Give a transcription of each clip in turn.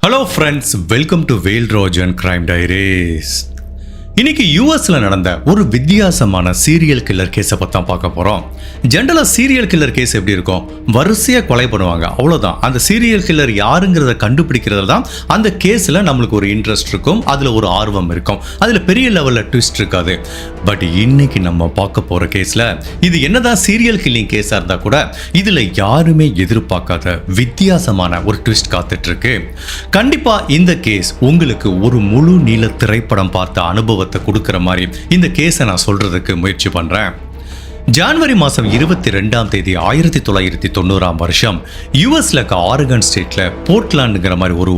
Hello friends, welcome to Vel Rojan crime diaries. இன்னைக்கு யூஎஸ்ல நடந்த ஒரு வித்தியாசமான சீரியல் கில்லர் கேஸை பற்றி தான் பார்க்க போகிறோம். ஜென்ரலாக சீரியல் கில்லர் கேஸ் எப்படி இருக்கும்? வரிசையாக கொலை பண்ணுவாங்க, அவ்வளோதான். அந்த சீரியல் கில்லர் யாருங்கிறத கண்டுபிடிக்கிறதுல தான் அந்த கேஸில் நம்மளுக்கு ஒரு இன்ட்ரெஸ்ட் இருக்கும், அதில் ஒரு ஆர்வம் இருக்கும், அதில் பெரிய லெவலில் ட்விஸ்ட் இருக்காது. பட் இன்னைக்கு நம்ம பார்க்க போகிற கேஸில் இது என்னதான் சீரியல் கில்லிங் கேஸாக இருந்தால் கூட இதில் யாருமே எதிர்பார்க்காத வித்தியாசமான ஒரு ட்விஸ்ட் காத்துட்ருக்கு. கண்டிப்பாக இந்த கேஸ் உங்களுக்கு ஒரு முழு நீள திரைப்படம் பார்த்த அனுபவத்தை கொடுக்கிற மாதிரி இந்த கேஸை நான் சொல்றதுக்கு முயற்சி பண்றேன். ஜனவரி மாதம் 22 1990 யூஎஸ்ல ஆரகன் ஸ்டேட்ல போர்ட்லாண்டுங்கிற மாதிரி ஒரு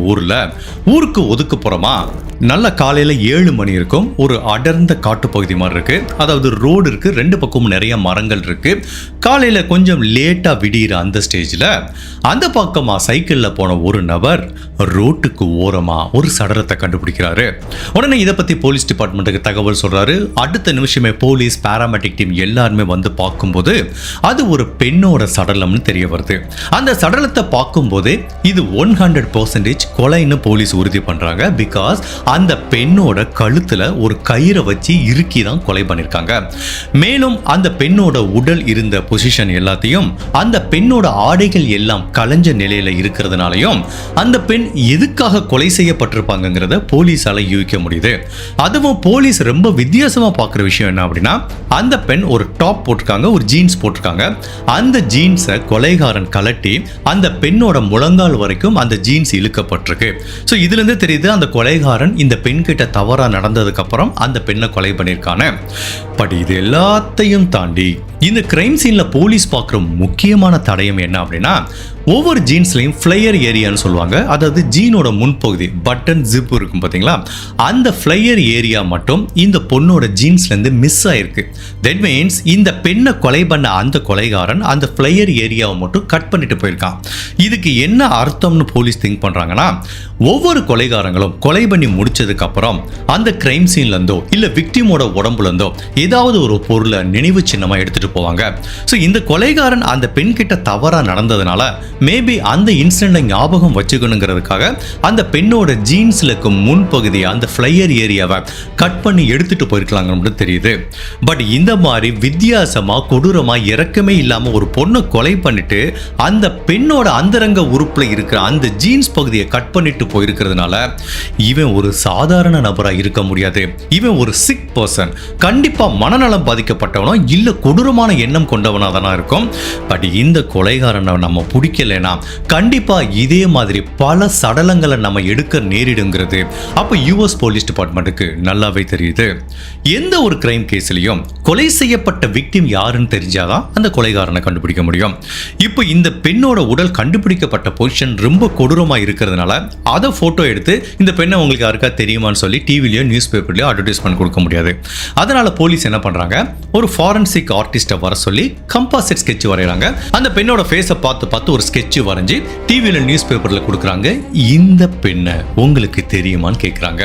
ஊருக்கு ஒதுக்குப்புறமா நல்ல காலையில் 7 மணி இருக்கும். ஒரு அடர்ந்த காட்டுப்பகுதி மாதிரி இருக்கு, அதாவது ரோடு இருக்கு, ரெண்டு பக்கமும் நிறைய மரங்கள் இருக்கு. காலையில் கொஞ்சம் லேட்டாக விடிகிற அந்த ஸ்டேஜில் அந்த பக்கமாக சைக்கிளில் போன ஒரு நபர் ரோட்டுக்கு ஓரமாக ஒரு சடலத்தை கண்டுபிடிக்கிறாரு. உடனே இதை பற்றி போலீஸ் டிபார்ட்மெண்ட்டுக்கு தகவல் சொல்கிறாரு. அடுத்த நிமிஷமே போலீஸ் பேராமெடிக் டீம் எல்லாருமே வந்து பார்க்கும்போது அது ஒரு பெண்ணோட சடலம்னு தெரிய வருது. அந்த சடலத்தை பார்க்கும்போது இது 100% கொலைன்னு போலீஸ் உறுதி பண்ணுறாங்க. பிகாஸ் அந்த பெண்ணோட கழுத்துல ஒரு கயிறை வச்சு இறுக்கி தான் கொலை பண்ணிருக்காங்க. மேலும் அந்த பெண்ணோட உடல் இருந்த பொசிஷன் எல்லாத்தையும், அந்த பெண்ணோட ஆடைகள் எல்லாம் கலைஞ்ச நிலையில இருக்கிறதுனாலையும் அந்த பெண் எதுக்காக கொலை செய்யப்பட்டிருப்பாங்கிறத போலீஸால யூகிக்க முடியுது. அதுவும் போலீஸ் ரொம்ப வித்தியாசமா பார்க்குற விஷயம் என்ன அப்படின்னா, அந்த பெண் ஒரு டாப் போட்டிருக்காங்க, ஒரு ஜீன்ஸ் போட்டிருக்காங்க. அந்த ஜீன்ஸை கொலைகாரன் கலட்டி அந்த பெண்ணோட முழங்கால் வரைக்கும் அந்த ஜீன்ஸ் இழுக்கப்பட்டிருக்கு. ஸோ இதுல இருந்து தெரியுது அந்த கொலைகாரன் இந்த பெண் கிட்ட தவறா நடந்ததுக்கு அப்புறம் அந்த பெண்ணை கொலை பண்ணியிருக்கான. பட் இது எல்லாத்தையும் தாண்டி இந்த கிரைம் சீன்ல போலீஸ் பார்க்குற முக்கியமான தடயம் என்ன அப்படின்னா, ஒவ்வொரு ஜீன்ஸ்லையும் ஃப்ளையர் ஏரியான்னு சொல்லுவாங்க. அதாவது ஜீனோட முன்பகுதி பட்டன் ஜிப் இருக்கும் பார்த்தீங்களா, அந்த ஃப்ளையர் ஏரியா மட்டும் இந்த பொண்ணோட ஜீன்ஸ்லேருந்து மிஸ் ஆயிருக்கு. தட் மீன்ஸ் இந்த பெண்ணை கொலை பண்ண அந்த கொலைகாரன் அந்த ஃப்ளையர் ஏரியாவை மட்டும் கட் பண்ணிட்டு போயிருக்கான். இதுக்கு என்ன அர்த்தம்னு போலீஸ் திங்க் பண்ணுறாங்கன்னா, ஒவ்வொரு கொலைகாரங்களும் கொலை பண்ணி முடிச்சதுக்கு அப்புறம் அந்த கிரைம் சீன்லேருந்தோ இல்லை விக்டிமோட உடம்புலேருந்தோ ஏதாவது ஒரு பொருளை நினைவு சின்னமாக எடுத்துகிட்டு போவாங்க. ஸோ இந்த கொலைகாரன் அந்த பெண் கிட்ட தவறாக நடந்ததுனால மேபி அந்த இன்சிடென்ட்டை ஞாபகம் வச்சுக்கணுங்கிறதுக்காக அந்த பெண்ணோட ஜீன்ஸ்ல இருக்கும் முன்பகுதியை அந்த ஃப்ளையர் ஏரியாவை கட் பண்ணி எடுத்துட்டு போயிருக்கலாங்கன்னு தெரியுது. பட் இந்த மாதிரி வித்தியாசமா கொடூரமா இறக்கமே இல்லாம ஒரு பொண்ணை கொலை பண்ணிட்டு அந்த பெண்ணோட அந்தரங்க உறுப்புல இருக்கிற அந்த ஜீன்ஸ் பகுதியை கட் பண்ணிட்டு போயிருக்கிறதுனால இவன் ஒரு சாதாரண நபரா இருக்க முடியாது. இவன் ஒரு சிக் பர்சன், கண்டிப்பா மனநலம் பாதிக்கப்பட்டவனோ இல்ல கொடூரமான எண்ணம் கொண்டவனா தானா இருக்கும். பட் இந்த கொலைகாரனை நம்ம பிடிக்கலைன்னா கண்டிப்பா இதே மாதிரி பல சடலங்களை நம்ம எடுக்க நேரிடுங்கிறது அப்ப யூஎஸ் போலீஸ் டிபார்ட்மெண்ட்டுக்கு நல்லாவே தெரியுது. எந்த ஒரு கிரைம் கேஸ்லயும் கொலை செய்யப்பட்ட விக்டிம் யாருன்னு தெரிஞ்சாதான் அந்த கொலைகாரனை கண்டுபிடிக்க முடியும். இப்போ இந்த பெண்ணோட உடல் கண்டுபிடிக்கப்பட்ட பொசிஷன் ரொம்ப கொடூரமா இருக்கிறதுனால அதை போட்டோ எடுத்து இந்த பெண்ணை உங்களுக்கு யாருக்கா தெரியுமான்னு சொல்லி டிவிலையோ நியூஸ் பேப்பர்லயோ அட்வர்டைஸ்மெண்ட் கொடுக்க முடியாது. அதனால போலீஸ் என்ன பண்றாங்க, ஒரு ஃபாரன்சிக் ஆர்டிஸ்ட்டை வர சொல்லி கம்பாசிட் ஸ்கெட்ச் வரைகிறாங்க. அந்த பெண்ணோட ஃபேஸை பார்த்து ஒரு ஸ்கெட்ச் வரைஞ்சி டிவியில் நியூஸ் பேப்பரில் கொடுக்குறாங்க. இந்த பெண்ணை உங்களுக்கு தெரியுமான்னு கேட்குறாங்க.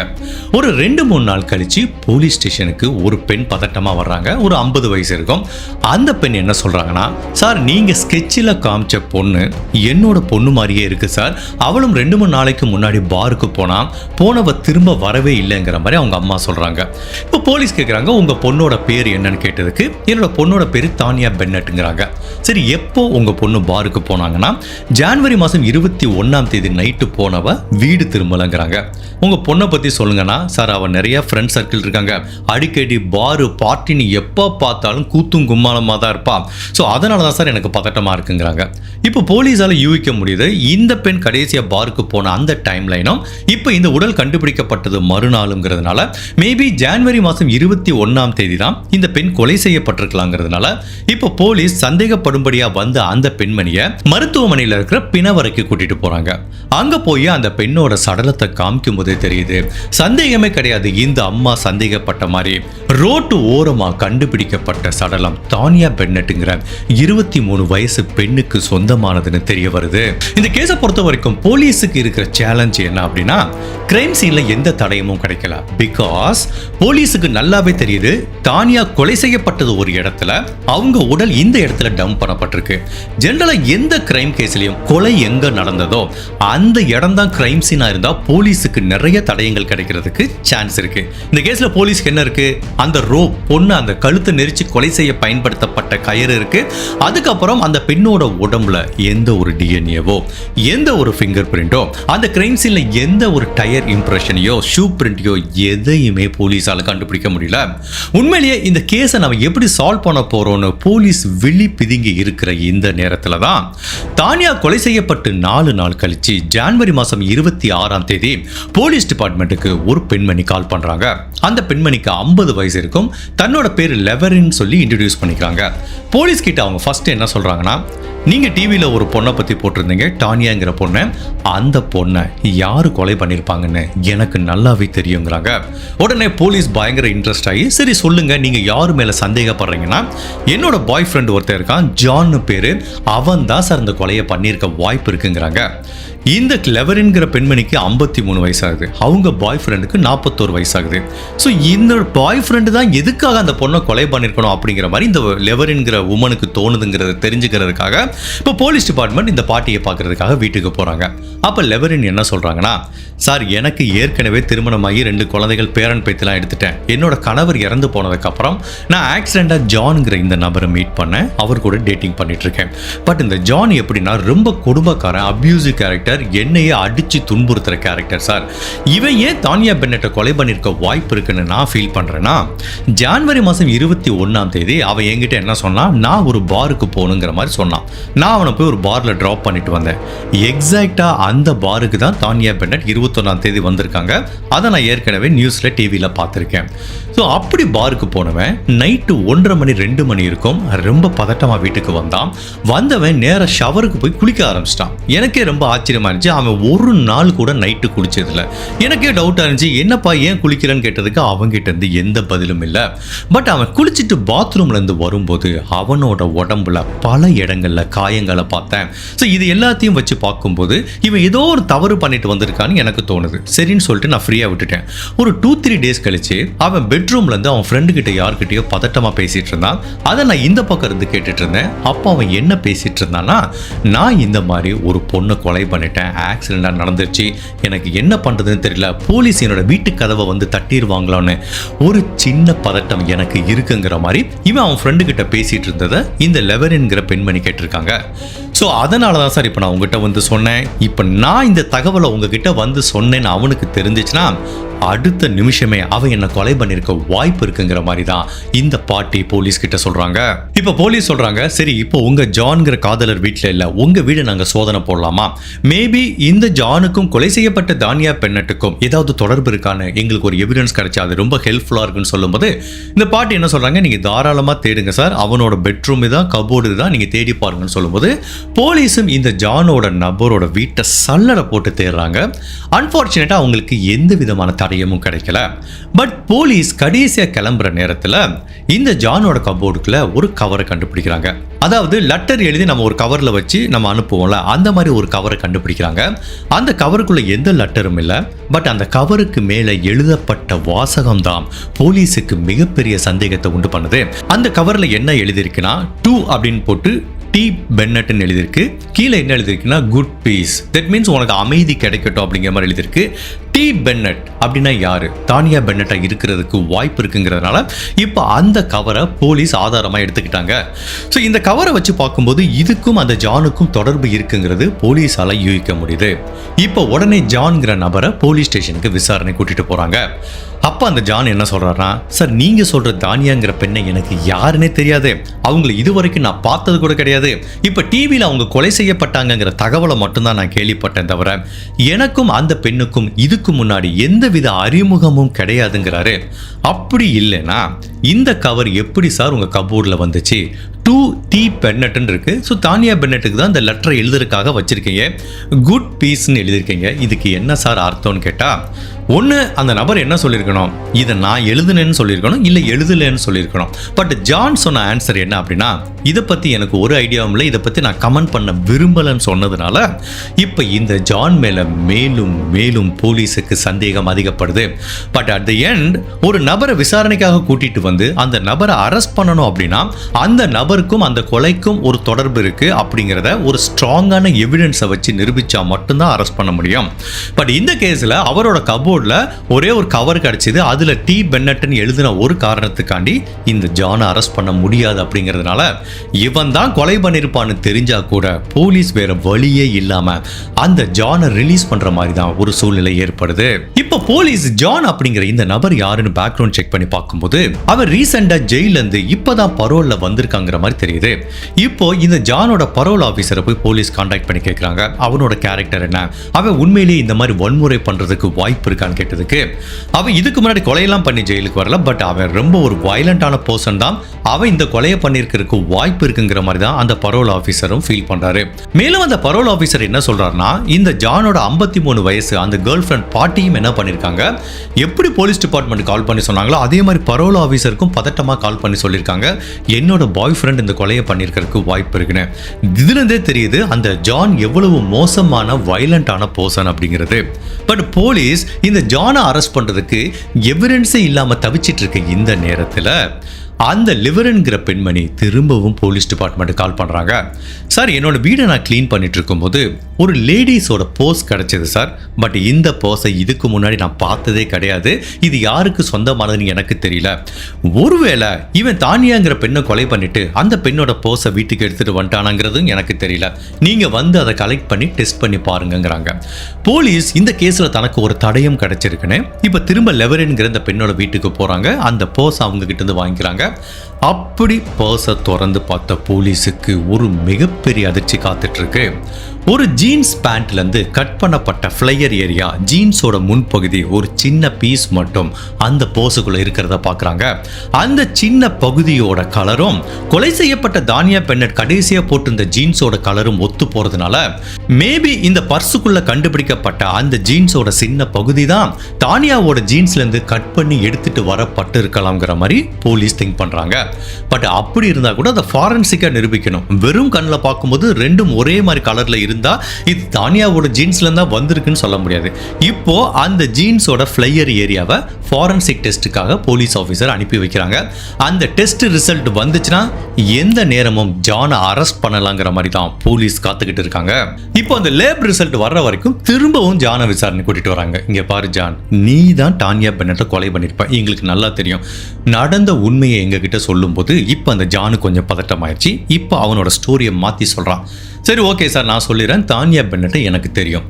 ஒரு 2-3 நாள் கழிச்சு போலீஸ் ஸ்டேஷனுக்கு ஒரு பெண் பதட்டமாக வர்றாங்க. ஒரு 50 வயசு இருக்கும். அந்த பெண் என்ன சொல்கிறாங்கன்னா, சார் நீங்கள் ஸ்கெட்சில் காமிச்ச பொண்ணு என்னோட பொண்ணு மாதிரியே இருக்கு சார். அவளும் 2-3 நாளைக்கு முன்னாடி பாருக்கு போனவ திரும்ப வரவே இல்லைங்கிற மாதிரி அவங்க அம்மா சொல்கிறாங்க. இப்போ போலீஸ் கேட்குறாங்க, உங்கள் பொண்ணோட பேர் என்னன்னு கேட்டதுக்கு என்னோட பொண்ணோட பேர் தானியா பென்னட்டுங்கிறாங்க. சரி, எப்போ உங்கள் பொண்ணு பாருக்கு போனாங்கன்னா, ஜனவரி மாதம் 21 நைட்டு போனவ வீடு திரும்பலங்கிறாங்க. உங்கள் பொண்ணை பற்றி சொல்லுங்கன்னா, சார் அவள் நிறைய ஃப்ரெண்ட் சர்க்கிள் இருக்காங்க, அடிக்கடி பாரு பார்ட்டின்னு எப்போ பார்த்தாலும் கூத்தும் கும்மாளமாக தான் இருப்பா. ஸோ அதனால தான் சார் எனக்கு பதட்டமாக இருக்குங்கிறாங்க. இப்போ போலீஸால் யூகிக்க முடியுது, இந்த பெண் கடைசியாக பாருக்கு போன அந்த டைம் லைனும் இப்போ இந்த உடல் கண்டுபிடிக்கப்பட்டது மறுநாளுங்கிறதுனால மேபி ஜனவரி மாதம் 21 தான் இந்த பெண் கொலை செய்யப்பட்டிருக்கலாங்கிறதுனால இப்போ போலீஸ் சந்தேகப்படும்படியா வந்த அந்த பெண்மணியை மருத்துவமனையில் இருக்கிற பிணவரைக்கு கூட்டிட்டு போறாங்க. அங்க போய் அந்த பெண்ணோட சடலத்தை காமிக்கும் போதே தெரியுது, சந்தேகமே கிடையாது, இந்த அம்மா சந்தேகப்பட்ட மாதிரி ரோட்டு ஓரமா கண்டுபிடிக்கப்பட்ட சடலம் தானியா பென்னட்டுங்கிற 23 வயசு பெண்ணுக்கு சொந்தமானதுன்னு தெரிய வருது. இந்த கேஸை பொறுத்த வரைக்கும் போலீஸுக்கு இருக்கிற சேலஞ்ச் என்ன அப்படின்னா, கிரைம் சீன்ல எந்த தடயமும் கிடைக்கல. பிகாஸ் போலீஸுக்கு நல்லாவே தெரியுது தானியா கொலை செய்யப்பட்டது ஒரு இடத்துல, அவங்க உடல் இந்த இடத்துல டம்ப் பண்ணப்பட்டிருக்கு. ஜெனரலா எந்த கிரைம் கேஸ்லயும் கொலை எங்க நடந்ததோ அந்த இடம் தான் கிரைம் சீனா இருந்தா போலீஸுக்கு நிறைய தடயங்கள் கிடைக்கிறதுக்கு சான்ஸ் இருக்கு. இந்த கேஸ்ல போலீஸ்க்கு என்ன இருக்கு? அந்த ரோப், பொண்ணு அந்த கழுத்தை நெரிச்சு கொலை செய்ய பயன்படுத்தப்பட்ட கயிறு இருக்கு. அதுக்கப்புறம் அந்த பெண்ணோட உடம்புல எந்த ஒரு டிஎன்ஏவோ, எந்த ஒரு ஃபிங்கர் பிரிண்டோ, அந்த கிரைம் சீன்ல எந்த ஒரு டயர் இம்ப்ரெஷனையோ, ஷூ பிரிண்டையோ எதையுமே போலீஸால கண்டுபிடிக்க முடியல. உண்மையிலேயே இந்த கேஸை நம்ம எப்படி சால்வ் பண்ண போறோம்னு போலீஸ் விழி பிதுங்கி இருக்கிற இந்த நேரத்துல தான் தானியா கொலை செய்யப்பட்டு 4 நாள் கழிச்சு ஜனவரி மாசம் 26ஆம் தேதி போலீஸ் டிபார்ட்மெண்ட்டுக்கு ஒரு பெண்மணி கால் பண்றாங்க. அந்த பெண்மணிக்கு 50 வயசு இருக்கும். தன்னோட பேர் லெவரின் சொல்லி இன்ட்ரோடியூஸ் பண்ணிக்கிறாங்க. போலீஸ் கிட்ட அவங்க ஃபர்ஸ்ட் என்ன சொல்றாங்கன்னா, நீங்க டிவியில ஒரு பொண்ணை பத்தி போட்டிருந்தீங்க, டானியாங்கிற பொண்ணை. அந்த பொண்ணை யாரு கொலை பண்ணிருப்பாங்கன்னு எனக்கு நல்லாவே தெரியுங்கிறாங்க. உடனே போலீஸ் பயங்கர இன்ட்ரெஸ்ட் ஆகி, சரி சொல்லுங்க, நீங்க யாரு மேல சந்தேகப்படுறீங்கன்னா, என்னோட பாய் ஃப்ரெண்ட் ஒருத்தர் இருக்கான், ஜான்னு பேரு, அவன் தான் சார் இந்த கொலையை பண்ணியிருக்க வாய்ப்பு இருக்குங்கிறாங்க. இந்த லெவரின்கிற பெண்மணிக்கு 53 வயசாகுது. அவங்க பாய் ஃப்ரெண்டுக்கு 41 வயசாகுது. ஸோ இந்த பாய் ஃப்ரெண்டு தான் எதுக்காக அந்த பொண்ணை கொலை பண்ணியிருக்கணும் அப்படிங்கிற மாதிரி இந்த லெவரின்கிற உமனுக்கு தோணுதுங்கிறத தெரிஞ்சுக்கிறதுக்காக இப்போ போலீஸ் டிபார்ட்மெண்ட் இந்த பார்ட்டியை பார்க்கறதுக்காக வீட்டுக்கு போகிறாங்க. அப்போ லெவரின் என்ன சொல்கிறாங்கன்னா, சார் எனக்கு ஏற்கனவே திருமணமாகி 2 குழந்தைகள், பேரன் பேத்திலாம் எடுத்துட்டேன். என்னோட கணவர் இறந்து போனதுக்கப்புறம் நான் ஆக்சிடெண்ட்டாக ஜான்கிற இந்த நபரை மீட் பண்ணேன். அவர் கூட டேட்டிங் பண்ணிட்டு இருக்கேன். பட் இந்த ஜான் எப்படின்னா ரொம்ப கொடுமைக்காரன், அப்யூசிவ் கேரக்டர், என்னையே அடிச்சு துன்புறுத்துற கேரக்டர் சார். இவன் ஏன் தானியா பென்னட்டை கொலை பண்ணிருக்க வாய்ப்பு இருக்குன்னு நான் ஃபீல் பண்றேன்னா, ஜனவரி மாசம் 21ஆம் தேதி அவன் என்கிட்ட என்ன சொன்னா, நான் ஒரு பாருக்கு போகணுங்கிற மாதிரி சொன்னான். நான் அவனை போய் ஒரு பார்ல டிராப் பண்ணிட்டு வந்தேன். எக்ஸாக்டா அந்த பாருக்கு தான் தானியா பென்னட் 21ஆம் தேதி வந்திருக்காங்க. அதை நான் ஏற்கனவே நியூஸ்ல டிவியில பார்த்துருக்கேன். ஸோ அப்படி பாருக்கு போனவன் நைட்டு 1:30 மணி 2 மணி இருக்கும், ரொம்ப பதட்டமா வீட்டுக்கு வந்தான். வந்தவன் நேராக ஷவருக்கு போய் குளிக்க ஆரம்பிச்சிட்டான். எனக்கே ரொம்ப ஆச்சரியமா இருந்துச்சு. அவன் ஒரு நாள் கூட நைட்டு குளிச்சதில்ல. எனக்கே டவுட்டா இருந்துச்சு, என்னப்பா ஏன் குளிக்கிறேன்னு கேட்டதுக்கு அவங்ககிட்ட இருந்து எந்த பதிலும் இல்லை. பட் அவன் குளிச்சுட்டு பாத்ரூம்ல இருந்து வரும்போது அவனோட உடம்புல பல இடங்கள்ல காயங்களை பார்த்தேன். ஸோ இது எல்லாத்தையும் வச்சு பார்க்கும்போது இவன் ஏதோ ஒரு தவறு பண்ணிட்டு வந்திருக்கான்னு எனக்கு தோணுது. சரின்னு சொல்லிட்டு நான் ஃப்ரீயா விட்டுட்டேன். ஒரு 2-3 டேஸ் கழிச்சு அவன் பெட்ரூம்ல இருந்து அவன் ஃப்ரெண்டு கிட்ட யார்கிட்டயோ பதட்டமா பேசிட்டு இருந்தான். அதை நான் இந்த பக்கம் இருந்து கேட்டுட்டு இருந்தேன். அப்போ அவன் என்ன பேசிட்டு இருந்தான்னா, நான் இந்த மாதிரி ஒரு பொண்ணை கொலை பண்ணிட்டேன், ஆக்சிடென்டா நடந்துருச்சு, எனக்கு என்ன பண்றதுன்னு தெரியல, போலீஸ் என்னோட வீட்டு கதவை வந்து தட்டிடுவாங்களான்னு ஒரு சின்ன பதட்டம் எனக்கு இருக்குங்கிற மாதிரி இவன் அவன் ஃப்ரெண்டு கிட்ட பேசிட்டு இருந்ததை இந்த லெவரின்கிற பெண்மணி கேட்டிருக்காங்க. ஸோ அதனால தான் சார் இப்போ நான் உங்ககிட்ட வந்து சொன்னேன். இப்போ நான் இந்த தகவலை உங்ககிட்ட வந்து சொன்னேன்னு அவனுக்கு தெரிஞ்சிச்சுன்னா அடுத்த நிமிஷமே அவன் என்ன கொலை பண்ணிருக்க வாய்ப்பு இருக்குங்கிற மாதிரி தான் இந்த பார்ட்டி போலீஸ் கிட்ட சொல்றாங்க. இப்போ போலீஸ் சொல்றாங்க, சரி இப்போ உங்க ஜான்கிற காதலர் வீட்டில் இல்லை, உங்க வீடு நாங்கள் சோதனை போடலாமா? மேபி இந்த ஜானுக்கும் கொலை செய்யப்பட்ட தானியா பென்னட்டுக்கும் ஏதாவது தொடர்பு இருக்கான்னு எங்களுக்கு ஒரு எவிடன்ஸ் கிடைச்சா அது ரொம்ப ஹெல்ப்ஃபுல்லா இருக்குன்னு சொல்லும்போது இந்த பார்ட்டி என்ன சொல்றாங்க, நீங்க தாராளமா தேடுங்க சார், அவனோட பெட்ரூம் தான், கபோர்டு தான், நீங்க தேடி பாருங்கன்னு சொல்லும்போது போலீஸும் இந்த ஜானோட நபரோட வீட்டை சல்லடை போட்டு தேடுறாங்க. அன்பார்ச்சுனேட்டா அவங்களுக்கு எந்த விதமான தடயமும் கிடைக்கல. பட் போலீஸ் கடைசியா கிளம்புற நேரத்தில் இந்த ஜானோட கபோர்டுக்குள்ள ஒரு கவரை கண்டுபிடிக்கிறாங்க. அதாவது லெட்டர் எழுதி நம்ம ஒரு கவர்ல வச்சு நம்ம அனுப்புவோம்ல, அந்த மாதிரி ஒரு கவரை கண்டுபிடிக்கிறாங்க. அந்த கவருக்குள்ள எந்த லெட்டரும் இல்லை. பட் அந்த கவருக்கு மேல எழுதப்பட்ட வாசகம் தான் போலீஸுக்கு மிகப்பெரிய சந்தேகத்தை உண்டு பண்ணுது. அந்த கவர்ல என்ன எழுதியிருக்குன்னா, 2 அப்படின்னு போட்டு டி பென்னட்னு எழுதிருக்கு. கீழே என்ன எழுதிருக்குன்னா, குட் பீஸ், தட் மீன்ஸ் உனக்கு அமைதி கிடைக்கட்டும் அப்படிங்கிற மாதிரி எழுதிருக்கு. டி பென்னட் அப்படின்னா யாரு? தானியா பென்னட்டா இருக்கிறதுக்கு வாய்ப்பு இருக்குங்கிறதுனால இப்போ அந்த கவரை போலீஸ் ஆதாரமாக எடுத்துக்கிட்டாங்க. ஸோ இந்த கவரை வச்சு பார்க்கும்போது இதுக்கும் அந்த ஜானுக்கும் தொடர்பு இருக்குங்கிறது போலீஸால யூகிக்க முடியுது. இப்போ உடனே ஜான்கிற நபரை போலீஸ் ஸ்டேஷனுக்கு விசாரணை கூட்டிட்டு போறாங்க. அப்போ அந்த ஜான் என்ன சொல்றாருன்னா, சார் நீங்க சொல்ற தானியாங்கிற பெண்ணை எனக்கு யாருன்னே தெரியாது, அவங்களை இதுவரைக்கும் நான் பார்த்தது கூட கிடையாது. இப்போ டிவியில் அவங்க கொலை செய்யப்பட்டாங்கிற தகவலை மட்டும்தான் நான் கேள்விப்பட்டேன் தவிர எனக்கும் அந்த பெண்ணுக்கும் இதுக்கு முன்னாடி எந்தவித அறிமுகமும் கிடையாதுங்கிறாரு. அப்படி இல்லைன்னா இந்த கவர் எப்படி சார் உங்க கபோர்டில் வந்துச்சு? டு டி பென்னட்னு இருக்கு. ஸோ தானியா பென்னட்டுக்கு தான் இந்த லெட்டரை எழுதுறதுக்காக வச்சிருக்கீங்க. குட் பீஸ்ன்னு எழுதியிருக்கீங்க. இதுக்கு என்ன சார் அர்த்தம்னு கேட்டால், ஒன்று அந்த நபர் என்ன சொல்லியிருக்கணும், இதை நான் எழுதுனேன்னு சொல்லியிருக்கணும், இல்லை எழுதலைன்னு சொல்லியிருக்கணும். பட் ஜான் சொன்ன ஆன்சர் என்ன அப்படின்னா, இதை பற்றி எனக்கு ஒரு ஐடியாவும் இல்லை, இதை பற்றி நான் கமெண்ட் பண்ண விரும்பலைன்னு சொன்னதுனால இப்போ இந்த ஜான் மேலே மேலும் மேலும் போலீஸுக்கு சந்தேகம் அதிகப்படுது. பட் அட் தி எண்ட் ஒரு நபரை விசாரணைக்காக கூட்டிட்டு வந்து அந்த நபரை அரெஸ்ட் பண்ணணும் அப்படின்னா அந்த நபருக்கும் அந்த கொலைக்கும் ஒரு தொடர்பு இருக்கு அப்படிங்கிறத ஒரு ஸ்ட்ராங்கான எவிடன்ஸை வச்சு நிரூபிச்சா மட்டும்தான் அரெஸ்ட் பண்ண முடியும். பட் இந்த கேஸில் அவரோட கபோர்டில் ஒரே ஒரு கவர் கிடைச்சது, அதில் டி பென்னட்னு எழுதின ஒரு காரணத்துக்காண்டி இந்த ஜானை அரெஸ்ட் பண்ண முடியாது. அப்படிங்கிறதுனால இவன் தான் கொலை பண்ணியிருப்பான்னு தெரிஞ்சா கூட போலீஸ் வேற வழியே இல்லாம அந்த ஜானை ரிலீஸ் பண்ற மாதிரி தான் ஒரு சூழ்நிலை ஏற்படுது. இப்போ போலீஸ் ஜான் அப்படிங்கிற இந்த நபர் யாருன்னு பேக்ரவுண்ட் செக் பண்ணி பார்க்கும்போது அவர் ரீசெண்டா ஜெயில இருந்து இப்பதான் பரோல்ல வந்திருக்காங்கிற மாதிரி தெரியுது. இப்போ இந்த ஜானோட பரோல் ஆபீசரை போய் போலீஸ் கான்டாக்ட் பண்ணி கேட்கறாங்க, அவனோட கேரக்டர் என்ன, அவன் உண்மையிலேயே இந்த மாதிரி வன்முறை பண்றதுக்கு வாய்ப்பு இருக்கான்னு கேட்டதுக்கு, அவன் இதுக்கு முன்னாடி கொலையெல்லாம் பண்ணி ஜெயிலுக்கு வரல, பட் அவன் ரொம்ப ஒரு வயலண்டான பர்சன் தான், அவன் இந்த கொலையை பண்ணியிருக்கிறதுக்கு வாய்ப்பு இருக்குங்கிற மாதிரி தான் அந்த பரோல் ஆபீசரும் ஃபீல் பண்றாரு. மேலும் அந்த பரோல் ஆபீசர் என்ன சொல்றாருன்னா, இந்த ஜானோட 53 வயசு அந்த கேர்ள் ஃப்ரெண்ட் பாட்டியும் என்ன பண்ணிருக்காங்க, எப்படி போலீஸ் டிபார்ட்மெண்ட் கால் பண்ணி சொன்னாங்களோ அதே மாதிரி பரோல் ஆபீசருக்கும் பதட்டமா கால் பண்ணி சொல்லியிருக்காங்க, என்னோட பாய் ஃப்ரெண்ட் இந்த கொலையை பண்ணியிருக்கிறதுக்கு வாய்ப்பு இருக்குன்னு. இதுல இருந்தே தெரியுது அந்த ஜான் எவ்வளவு மோசமான வயலண்டான பர்சன் அப்படிங்கிறது. பட் போலீஸ் இந்த ஜானை அரெஸ்ட் பண்றதுக்கு எவிடன்ஸே இல்லாம தவிச்சிட்டு இருக்க இந்த நேரத்தில் அந்த லிவரன்கிற பெண்மணி திரும்பவும் போலீஸ் டிபார்ட்மெண்ட் கால் பண்ணுறாங்க. சார், என்னோட வீடை நான் க்ளீன் பண்ணிட்டு இருக்கும்போது ஒரு லேடிஸோட போஸ் கிடைச்சது சார். பட் இந்த போஸை இதுக்கு முன்னாடி நான் பார்த்ததே கிடையாது, இது யாருக்கு சொந்தமானதுன்னு எனக்கு தெரியல. ஒருவேளை இவன் தானியாங்கிற பெண்ணை கொலை பண்ணிட்டு அந்த பெண்ணோட போஸை வீட்டுக்கு எடுத்துட்டு வந்துட்டானாங்கிறதும் எனக்கு தெரியல, நீங்கள் வந்து அதை கலெக்ட் பண்ணி டெஸ்ட் பண்ணி பாருங்கிறாங்க. போலீஸ் இந்த கேஸில் தனக்கு ஒரு தடயம் கிடைச்சிருக்குன்னு இப்போ திரும்ப லெவரன்கிற இந்த பெண்ணோட வீட்டுக்கு போகிறாங்க, அந்த போஸ் அவங்க கிட்ட இருந்து வாங்கிக்கிறாங்க. அப்படி பர்ஸை திறந்து பார்த்த போலீஸுக்கு ஒரு மிகப்பெரிய அதிர்ச்சி காத்துட்டு இருக்கு. ஒரு ஜீன்ஸ் பேண்ட்ல இருந்து கட் பண்ணப்பட்ட ஃப்ளையர் ஏரியா, ஜீன்ஸோட முன்பகுதி ஒரு சின்ன பீஸ் மட்டும் அந்த போஸுக்குள்ள இருக்கிறத பார்க்குறாங்க. அந்த சின்ன பகுதியோட கலரும் கொலை செய்யப்பட்ட தானியா பென்னட் கடைசியா போட்டிருந்த ஜீன்ஸோட கலரும் ஒத்து போறதுனால மேபி இந்த பர்சுக்குள்ள கண்டுபிடிக்கப்பட்ட அந்த ஜீன்ஸோட சின்ன பகுதி தான் தானியாவோட ஜீன்ஸ்ல இருந்து கட் பண்ணி எடுத்துட்டு வரப்பட்டு இருக்கலாம்ங்கிற மாதிரி போலீஸ் திங்க் பண்றாங்க. பட் அப்படி இருந்தா கூட அதை ஃபாரன்சிக்கா நிரூபிக்கணும். வெறும் கண்ணில் பார்க்கும்போது ரெண்டும் ஒரே மாதிரி கலர்ல இருந்தா இது தானியாவோட ஜீன்ஸ்ல இருந்தா வந்திருக்குன்னு சொல்ல முடியாது. இப்போ அந்த ஜீன்ஸோட ஃப்ளையர் ஏரியாவை ஃபாரன்சிக் டெஸ்ட்டுக்காக போலீஸ் ஆஃபீஸர் அனுப்பி வைக்கிறாங்க. அந்த டெஸ்ட் ரிசல்ட் வந்துச்சுன்னா எந்த நேரமும் ஜானை அரெஸ்ட் பண்ணலாங்கிற மாதிரி தான் போலீஸ் காத்துக்கிட்டு இருக்காங்க. இப்போ அந்த லேப் ரிசல்ட் வர்ற வரைக்கும் திரும்பவும் ஜானை விசாரணை கூட்டிட்டு வராங்க. இங்க பாரு ஜான், நீ தான் டானியா பென்னட்டை கொலை பண்ணிருப்ப, எங்களுக்கு நல்லா தெரியும். நடந்த உண்மையை எங்க கிட்ட சொல்லும் போது இப்போ அந்த ஜானு கொஞ்சம் பதட்டமாயிடுச்சு. இப்போ அவனோட ஸ்டோரியை மாத்தி சொல்றான். சரி, ஓகே சார், நான் சொல்லிடுறேன், தானியா பென்னட்டை எனக்கு தெரியும்.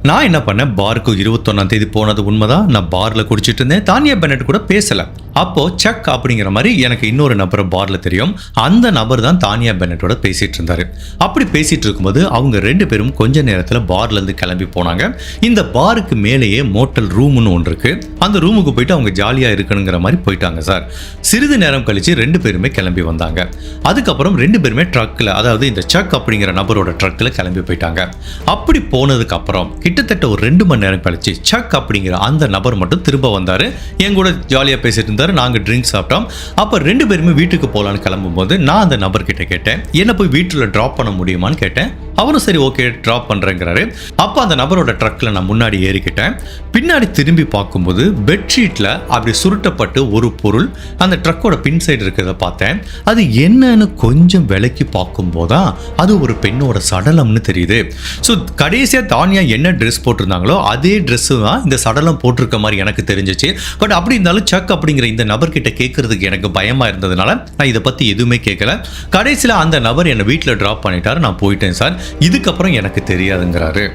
நான் என்ன பண்ணேன், பாருக்கு 21ஆம் தேதி போனது உண்மைதான், நான் பாரில் குடிச்சிட்டு இருந்தேன், தானியா பென்னட் கூட பேசலை. அப்போது சக் அப்படிங்கிற மாதிரி எனக்கு இன்னொரு நபரை பாரில் தெரியும், அந்த நபர் தான் தானியா பென்னட்டோட பேசிகிட்டு இருந்தார். அப்படி பேசிகிட்டு இருக்கும்போது அவங்க ரெண்டு பேரும் கொஞ்ச நேரத்தில் பார்லேருந்து கிளம்பி போனாங்க. இந்த பாருக்கு மேலேயே மோட்டல் ரூம்னு ஒன்று இருக்குது, அந்த ரூமுக்கு போயிட்டு அவங்க ஜாலியாக இருக்கணுங்கிற மாதிரி போயிட்டாங்க சார். சிறிது நேரம் கழித்து ரெண்டு பேருமே கிளம்பி வந்தாங்க. அதுக்கப்புறம் ரெண்டு பேருமே ட்ரக்கில், அதாவது இந்த சக் அப்படிங்கிற நபரோட ட்ரக்கில் கிளம்பி போயிட்டாங்க. அப்படி போனதுக்கப்புறம் கிட்டத்தட்ட ஒரு 2 மணி நேரம் கழிச்சு சக் அப்படிங்கிற அந்த நபர் மட்டும் திரும்ப வந்தார். என் கூட ஜாலியாக பேசிட்டு இருந்தார், நாங்கள் ட்ரிங்க் சாப்பிட்டோம். அப்போ ரெண்டு பேருமே வீட்டுக்கு போகலான்னு கிளம்பும்போது நான் அந்த நபர்கிட்ட கேட்டேன், என்ன போய் வீட்டில் ட்ராப் பண்ண முடியுமான்னு கேட்டேன். அவரும் சரி ஓகே ட்ராப் பண்ணுறேங்கிறாரு. அப்போ அந்த நபரோட ட்ரக்கில் நான் முன்னாடி ஏறிக்கிட்டேன். பின்னாடி திரும்பி பார்க்கும்போது பெட்ஷீட்டில் அப்படி சுருட்டப்பட்டு ஒரு பொருள் அந்த ட்ரக்கோட பின் சைடு இருக்கிறத பார்த்தேன். அது என்னன்னு கொஞ்சம் விலைக்கு பார்க்கும்போதுதான் அது ஒரு பெண்ணோட சடலம்னு தெரியுது. ஸோ கடைசியாக தானியா என்ன ட்ரெஸ் போட்டிருந்தாங்களோ அதே ட்ரெஸ்ஸு தான் இந்த சடலம் போட்டிருக்க மாதிரி எனக்கு தெரிஞ்சிச்சு. பட் அப்படி இருந்தாலும் சக் அப்படிங்கிற இந்த நபர்கிட்ட கேட்கறதுக்கு எனக்கு பயமாக இருந்ததுனால நான் இதை பற்றி எதுவுமே கேட்கல. கடைசியில் அந்த நபர் என்னை வீட்டில் ட்ராப் பண்ணிட்டாரு, நான் போயிட்டேன் சார், இதுக்கப்புறம் எனக்கு தெரியாதுங்கிறாரு.